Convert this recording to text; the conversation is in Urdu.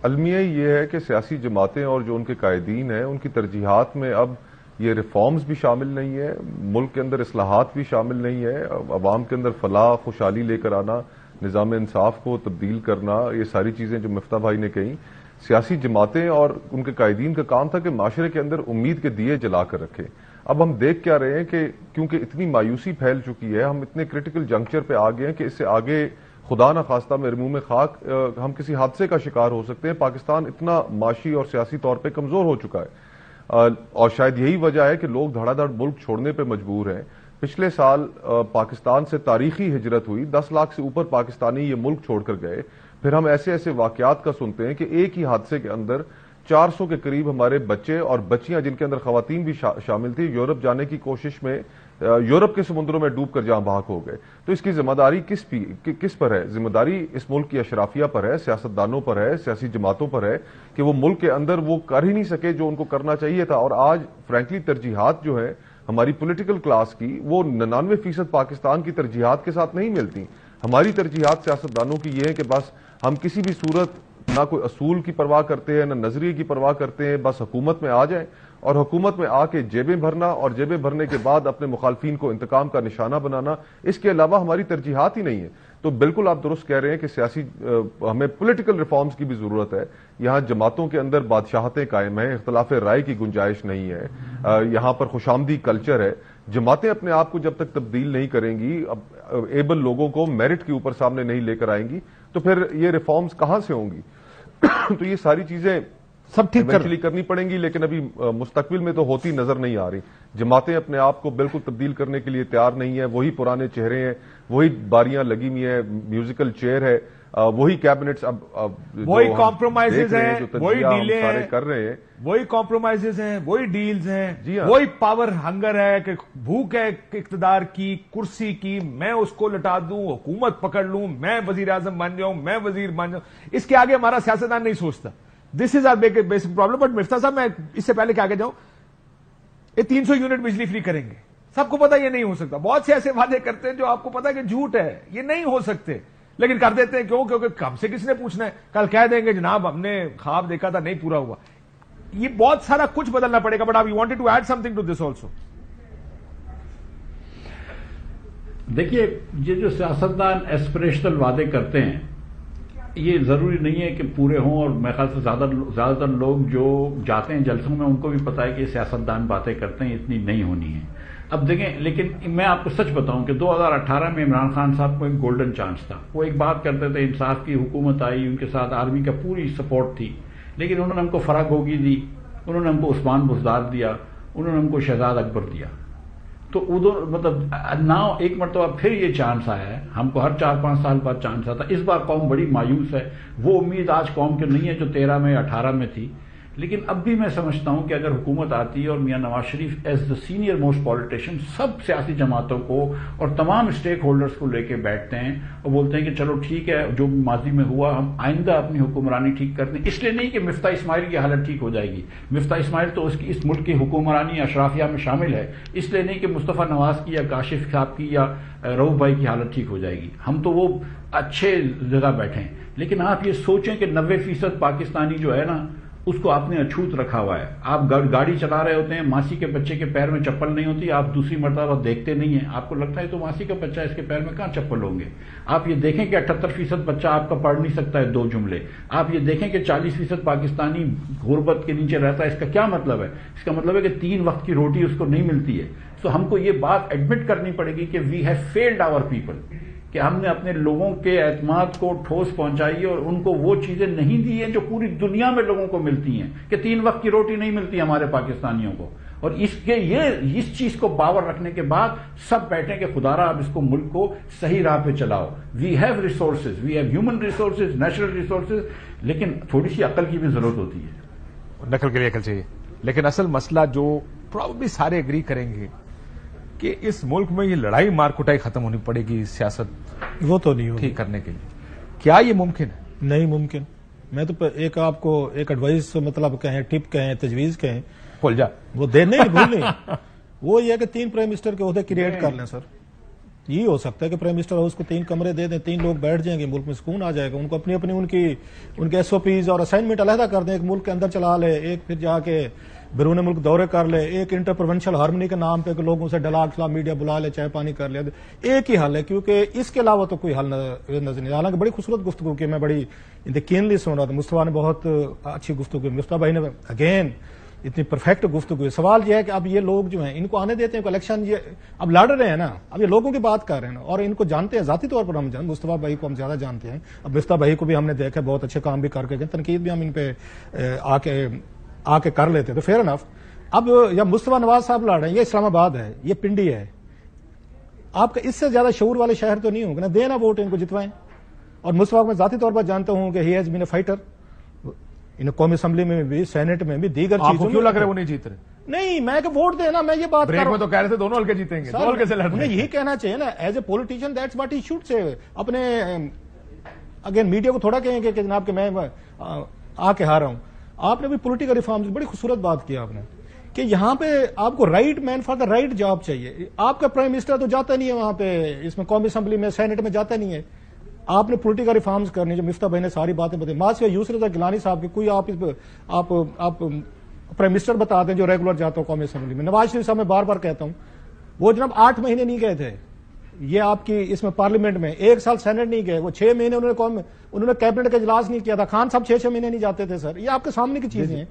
المیہ یہ ہے کہ سیاسی جماعتیں اور جو ان کے قائدین ہیں ان کی ترجیحات میں اب یہ ریفارمز بھی شامل نہیں ہے، ملک کے اندر اصلاحات بھی شامل نہیں ہے، عوام کے اندر فلاح خوشحالی لے کر آنا، نظام انصاف کو تبدیل کرنا، یہ ساری چیزیں جو مفتاح بھائی نے کہیں، سیاسی جماعتیں اور ان کے قائدین کا کام تھا کہ معاشرے کے اندر امید کے دیے جلا کر رکھے۔ اب ہم دیکھ کیا رہے ہیں کہ کیونکہ اتنی مایوسی پھیل چکی ہے، ہم اتنے کرٹیکل جنکچر پہ آ گئے ہیں کہ اس سے آگے خدا نہ خواستہ مرموم خاک ہم کسی حادثے کا شکار ہو سکتے ہیں۔ پاکستان اتنا معاشی اور سیاسی طور پہ کمزور ہو چکا ہے، اور شاید یہی وجہ ہے کہ لوگ دھڑا دھڑ ملک چھوڑنے پہ مجبور ہیں۔ پچھلے سال پاکستان سے تاریخی ہجرت ہوئی، 10 لاکھ سے اوپر پاکستانی یہ ملک چھوڑ کر گئے۔ پھر ہم ایسے ایسے واقعات کا سنتے ہیں کہ ایک ہی حادثے کے اندر 400 کے قریب ہمارے بچے اور بچیاں، جن کے اندر خواتین بھی شامل تھی، یورپ جانے کی کوشش میں یورپ کے سمندروں میں ڈوب کر جہاں بھاگ ہو گئے۔ تو اس کی ذمہ داری کس پر ہے؟ ذمہ داری اس ملک کی اشرافیہ پر ہے، سیاستدانوں پر ہے، سیاسی جماعتوں پر ہے کہ وہ ملک کے اندر وہ کر ہی نہیں سکے جو ان کو کرنا چاہیے تھا۔ اور آج فرینکلی ترجیحات جو ہیں ہماری پولیٹیکل کلاس کی، وہ 99% پاکستان کی ترجیحات کے ساتھ نہیں ملتی۔ ہماری ترجیحات سیاستدانوں کی یہ ہے کہ بس ہم کسی بھی صورت نہ کوئی اصول کی پرواہ کرتے ہیں، نہ نظریے کی پرواہ کرتے ہیں، بس حکومت میں آ جائیں اور حکومت میں آ کے جیبیں بھرنا، اور جیبیں بھرنے کے بعد اپنے مخالفین کو انتقام کا نشانہ بنانا، اس کے علاوہ ہماری ترجیحات ہی نہیں ہیں۔ تو بالکل آپ درست کہہ رہے ہیں کہ سیاسی ہمیں پولیٹیکل ریفارمز کی بھی ضرورت ہے۔ یہاں جماعتوں کے اندر بادشاہتیں قائم ہیں، اختلاف رائے کی گنجائش نہیں ہے، یہاں پر خوشامدی کلچر ہے۔ جماعتیں اپنے آپ کو جب تک تبدیل نہیں کریں گی، ایبل لوگوں کو میرٹ کے اوپر سامنے نہیں لے کر آئیں گی، تو پھر یہ ریفارمز کہاں سے ہوں گی؟ تو یہ ساری چیزیں سب ٹھیک کرنی پڑیں گی، لیکن ابھی مستقبل میں تو ہوتی نظر نہیں آ رہی۔ جماعتیں اپنے آپ کو بالکل تبدیل کرنے کے لیے تیار نہیں ہیں، وہی پرانے چہرے ہیں، وہی باریاں لگی ہوئی ہیں، میوزیکل چیئر ہے، وہی کیبنٹس، وہی کمپرومائزز ہیں، وہی ڈیلیں سارے کر رہے ہیں، وہی کمپرومائزز ہیں، وہی ڈیلز ہیں، جی ہاں، وہی پاور ہنگر ہے کہ بھوک ہے اقتدار کی، کرسی کی، میں اس کو لٹا دوں، حکومت پکڑ لوں، میں وزیر اعظم بن جاؤں، میں وزیر بن جاؤں۔ اس کے آگے ہمارا سیاستدان نہیں سوچتا۔ دس از آر بیسک پرابلم۔ بٹ مفتاح صاحب، میں اس سے پہلے کہ آگے جاؤں، یہ 300 یونٹ بجلی فری کریں گے، سب کو پتا یہ نہیں ہو سکتا۔ بہت سے ایسے وعدے کرتے ہیں جو آپ کو پتا ہے کہ جھوٹ ہے، یہ نہیں ہو سکتے، لیکن کر دیتے ہیں۔ کیوں؟ کیونکہ ہم سے کس نے پوچھنا ہے؟ کل کہہ دیں گے جناب ہم نے خواب دیکھا تھا، نہیں پورا ہوا۔ یہ بہت سارا کچھ بدلنا پڑے گا۔ بٹ آپ you wanted to add something to this also. دیکھیے، یہ جو سیاستدان ایسپریشنل وعدے کرتے ہیں، یہ ضروری نہیں ہے کہ پورے ہوں، اور میرے خیال سے زیادہ تر لوگ جو جاتے ہیں جلسوں میں ان کو بھی پتا ہے کہ سیاستدان باتیں کرتے ہیں، اتنی نہیں ہونی ہے۔ اب دیکھیں، لیکن میں آپ کو سچ بتاؤں کہ 2018 میں عمران خان صاحب کو ایک گولڈن چانس تھا۔ وہ ایک بات کرتے تھے، انصاف کی حکومت آئی، ان کے ساتھ آرمی کا پوری سپورٹ تھی، لیکن انہوں نے ہم کو فرا گوگی دی، انہوں نے ہم کو عثمان بزدار دیا، انہوں نے ہم کو شہزاد اکبر دیا۔ تو ادھر مطلب ناؤ ایک مرتبہ پھر یہ چانس آیا ہے، ہم کو ہر 4-5 سال بعد چانس آتا۔ اس بار قوم بڑی مایوس ہے، وہ امید آج قوم کے نہیں ہے جو 13 میں 18 میں تھی۔ لیکن اب بھی میں سمجھتا ہوں کہ اگر حکومت آتی ہے اور Mian Nawaz Sharif as the senior most politician سب سیاسی جماعتوں کو اور تمام اسٹیک ہولڈرز کو لے کے بیٹھتے ہیں اور بولتے ہیں کہ چلو ٹھیک ہے، جو ماضی میں ہوا ہم آئندہ اپنی حکمرانی ٹھیک کرتے ہیں۔ اس لیے نہیں کہ مفتاح اسماعیل کی حالت ٹھیک ہو جائے گی، مفتاح اسماعیل تو اس ملک کی حکمرانی اشرافیہ میں شامل ہے، اس لیے نہیں کہ مصطفیٰ نواز کی یا کاشف صاحب کی یا رؤوف بھائی کی حالت ٹھیک ہو جائے گی، ہم تو وہ اچھے جگہ بیٹھے ہیں۔ لیکن آپ یہ سوچیں کہ 90% پاکستانی جو ہے نا، اس کو آپ نے اچھوت رکھا ہوا ہے۔ آپ گاڑی چلا رہے ہوتے ہیں، ماسی کے بچے کے پیر میں چپل نہیں ہوتی، آپ دوسری مرتبہ دیکھتے نہیں ہیں، آپ کو لگتا ہے تو ماسی کا بچہ، اس کے پیر میں کہاں چپل ہوں گے۔ آپ یہ دیکھیں کہ 78% بچہ آپ کا پڑھ نہیں سکتا ہے 2 جملے۔ آپ یہ دیکھیں کہ 40% پاکستانی غربت کے نیچے رہتا ہے۔ اس کا کیا مطلب ہے؟ اس کا مطلب ہے کہ 3 وقت کی روٹی اس کو نہیں ملتی ہے۔ تو ہم کو یہ بات ایڈمٹ کرنی پڑے گی کہ we have failed our people, کہ ہم نے اپنے لوگوں کے اعتماد کو ٹھوس پہنچائی اور ان کو وہ چیزیں نہیں دی ہیں جو پوری دنیا میں لوگوں کو ملتی ہیں، کہ 3 وقت کی روٹی نہیں ملتی ہمارے پاکستانیوں کو۔ اور اس چیز کو باور رکھنے کے بعد سب بیٹھیں کہ خدا را اب اس کو ملک کو صحیح راہ پہ چلاؤ۔ We have resources, we have human resources, natural resources, لیکن تھوڑی سی عقل کی بھی ضرورت ہوتی ہے۔ نقل کے لیے عقل چاہیے، لیکن اصل مسئلہ جو پرابلی سارے ایگری کریں گے کہ اس ملک میں یہ لڑائی مار کٹائی ختم ہونی پڑے گی سیاست وہ تو نہیں ہوگی ٹھیک کرنے کے لیے۔ کیا یہ ممکن ہے؟ نہیں ممکن۔ میں تو ایک آپ کو ایک ایڈوائز مطلب کہیں، ٹپ کہیں، تجویز کہیں، بھول جا، وہ دینے نہیں بھولنے، وہ یہ کہ 3 پرائم منسٹر کے عہدے کریٹ کر لیں سر، یہی ہو سکتا ہے کہ پرائم منسٹر ہاؤس کو 3 کمرے دے دیں, 3 لوگ بیٹھ جائیں گے, ملک میں سکون آ جائے گا. ان کو اپنی اپنی ان کے SOPs اور اسائنمنٹ علیحدہ کر دیں. ایک ملک کے اندر چلا لے, ایک پھر جا کے بیرون ملک دورے کر لے, ایک انٹر پروونشل ہارمنی کے نام پہ کہ لوگوں سے ڈلاک خلا میڈیا بلا لے, چائے پانی کر لے. ایک ہی حل ہے, کیونکہ اس کے علاوہ تو کوئی حل نظر نہیں. حالانکہ بڑی خوبصورت گفتگو کی, میں بڑی کینلی سن رہا تھا. مصطفیٰ نے بہت اچھی گفتگو کی, مصطفیٰ بھائی نے اگین اتنی پرفیکٹ گفتگو ہے. سوال یہ ہے کہ اب یہ لوگ جو ہیں ان کو آنے دیتے ہیں, الیکشن یہ اب لڑ رہے ہیں نا, اب یہ لوگوں کی بات کر رہے ہیں نا, اور ان کو جانتے ہیں ذاتی طور پر. ہم جانتے مصطفیٰ بھائی کو ہم زیادہ جانتے ہیں. اب مصطفیٰ بھائی کو بھی ہم نے دیکھا بہت اچھے کام بھی کر کے گئے, تنقید بھی ہم ان پہ آ کے کر لیتے, تو فیئر انف. اب یا مصطفیٰ نواز صاحب لڑ رہے ہیں, یہ اسلام آباد ہے, یہ پنڈی ہے. آپ کا اس سے زیادہ شعور والے شہر تو نہیں ہوں گے نا, دینا ووٹ ان کو جتوائیں. اور مصطفیٰ کو میں ذاتی طور پر جانتا ہوں کہ he has been a fighter, ان قومی اسمبلی میں بھی, سینٹ میں بھی, دیگر چیزوں میں. کیوں لگ رہے وہ نہیں جیت رہے؟ نہیں, میں کہ ووٹ دینا, میں یہ بات کر رہا ہوں. تو کہہ رہے تھے دونوں حلقے جیتیں گے, دو حلقے سے لڑ رہے ہیں. یہی کہنا چاہیے نا, as a politician that's what he should say. اپنے اگین میڈیا کو تھوڑا کہیں گے کہ جناب کہ میں آ کے ہارا ہوں. آپ نے بھی پولیٹیکل ریفارمز, بڑی خوبصورت بات کی آپ نے, کہ یہاں پہ آپ کو right man for the right job چاہیے. آپ کا پرائم منسٹر تو جاتا نہیں ہے وہاں پہ, اس میں قومی اسمبلی میں, سینٹ میں جاتا نہیں ہے. آپ نے پولیٹیکل ریفارمز کرنی, جو مفتاح بھائی نے ساری باتیں بتائی. ماسیہ یوسف رضا گیلانی صاحب کی کوئی آپ پرائم منسٹر بتا دیں جو ریگولر جاتا ہوں قومی اسمبلی میں. نواز شریف صاحب میں بار بار کہتا ہوں, وہ جناب 8 مہینے نہیں گئے تھے یہ آپ کی اس میں پارلیمنٹ میں, 1 سال سینٹ نہیں گئے, وہ 6 مہینے انہوں نے کیبنٹ کا اجلاس نہیں کیا تھا. خان صاحب 6 مہینے نہیں جاتے تھے. سر یہ آپ کے سامنے کی چیزیں ہیں.